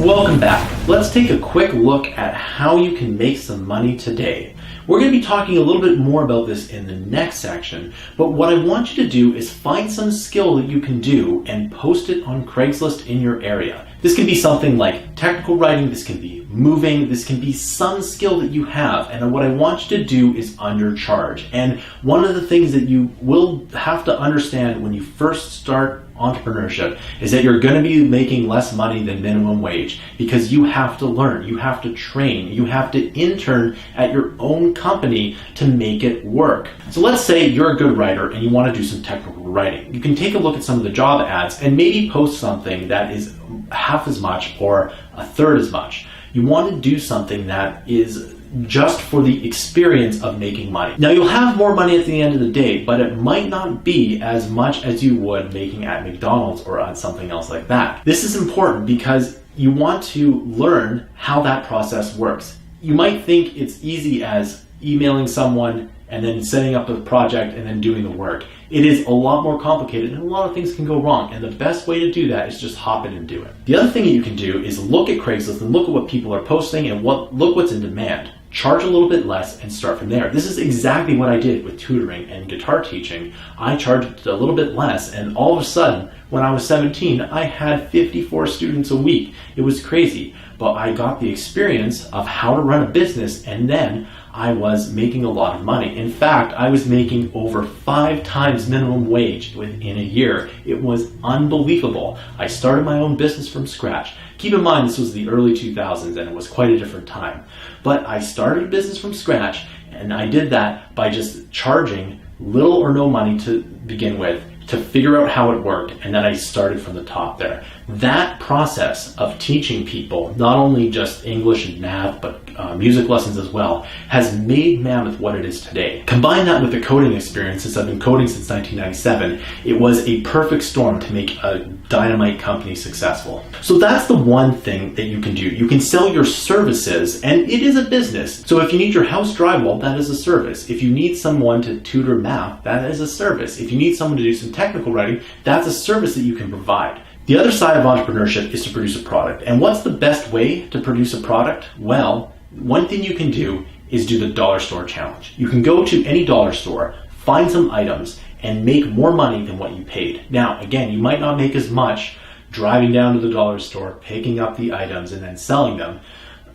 Welcome back. Let's take a quick look at how you can make some money today. We're going to be talking a little bit more about this in the next section, but what I want you to do is find some skill that you can do and post it on Craigslist in your area. This can be something like technical writing, this can be moving, this can be some skill that you have, and what I want you to do is undercharge. And one of the things that you will have to understand when you first start entrepreneurship is that you're going to be making less money than minimum wage because you have to learn, you have to train, you have to intern at your own company to make it work. So let's say you're a good writer and you want to do some technical writing. You can take a look at some of the job ads and maybe post something that is half as much or a third as much. You want to do something that is just for the experience of making money. Now you'll have more money at the end of the day, but it might not be as much as you would making at McDonald's or on something else like that. This is important because you want to learn how that process works. You might think it's easy as emailing someone and then setting up a project and then doing the work. It is a lot more complicated and a lot of things can go wrong, and the best way to do that is just hop in and do it. The other thing that you can do is look at Craigslist and look at what people are posting and look what's in demand. Charge a little bit less and start from there. This is exactly what I did with tutoring and guitar teaching. I charged a little bit less, and all of a sudden, when I was 17, I had 54 students a week. It was crazy, but I got the experience of how to run a business, and then I was making a lot of money. In fact, I was making over 5 times minimum wage within a year. It was unbelievable. I started my own business from scratch. Keep in mind, this was the early 2000s and it was quite a different time. But I started a business from scratch, and I did that by just charging little or no money to begin with to figure out how it worked, and then I started from the top there. That process of teaching people, not only just English and math, but music lessons as well, has made Mammoth what it is today. Combine that with the coding experience, since I've been coding since 1997, it was a perfect storm to make a dynamite company successful. So that's the one thing that you can do. You can sell your services, and it is a business. So if you need your house drywall, that is a service. If you need someone to tutor math, that is a service. If you need someone to do some technical writing, that's a service that you can provide. The other side of entrepreneurship is to produce a product. And what's the best way to produce a product? Well, one thing you can do is do the dollar store challenge. You can go to any dollar store, find some items, and make more money than what you paid. Now, again, you might not make as much driving down to the dollar store, picking up the items, and then selling them.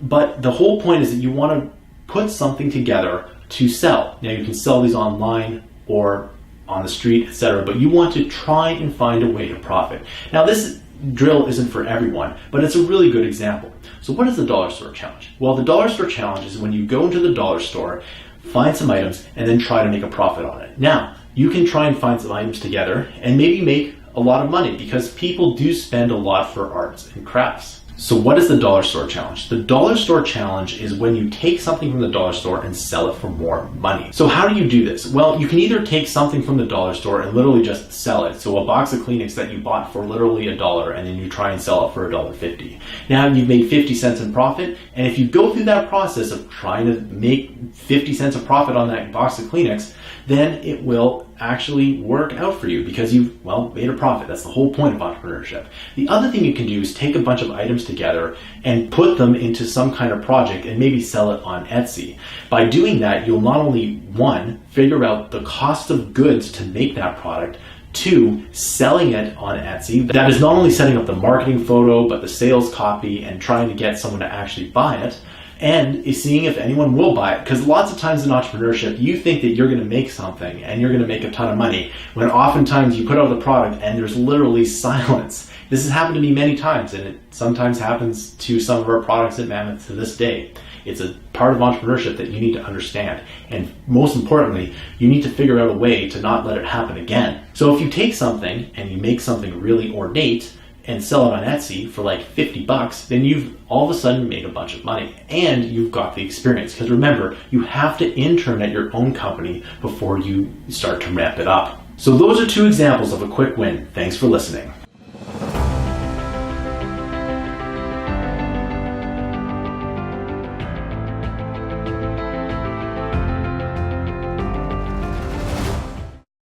But the whole point is that you want to put something together to sell. Now, you can sell these online or on the street, etc., but you want to try and find a way to profit. Now, this drill isn't for everyone, but it's a really good example. So what is the dollar store challenge? Well, the dollar store challenge is when you go into the dollar store, find some items, and then try to make a profit on it. Now, you can try and find some items together and maybe make a lot of money because people do spend a lot for arts and crafts. So what is the dollar store challenge? The dollar store challenge is when you take something from the dollar store and sell it for more money. So how do you do this? Well, you can either take something from the dollar store and literally just sell it. So a box of Kleenex that you bought for literally $1 and then you try and sell it for $1.50. Now you've made 50 cents in profit, and if you go through that process of trying to make 50 cents of profit on that box of Kleenex, then it will actually work out for you because you've, well, made a profit. That's the whole point of entrepreneurship. The other thing you can do is take a bunch of items together and put them into some kind of project and maybe sell it on Etsy. By doing that, you'll not only, one, figure out the cost of goods to make that product, 2, selling it on Etsy. That is not only setting up the marketing photo, but the sales copy and trying to get someone to actually buy it, and is seeing if anyone will buy it. Because lots of times in entrepreneurship, you think that you're going to make something and you're going to make a ton of money, when oftentimes you put out the product and there's literally silence. This has happened to me many times, and it sometimes happens to some of our products at Mammoth to this day. It's a part of entrepreneurship that you need to understand. And most importantly, you need to figure out a way to not let it happen again. So if you take something and you make something really ornate and sell it on Etsy for like $50, then you've all of a sudden made a bunch of money and you've got the experience. Because remember, you have to intern at your own company before you start to ramp it up. So those are 2 examples of a quick win. Thanks for listening.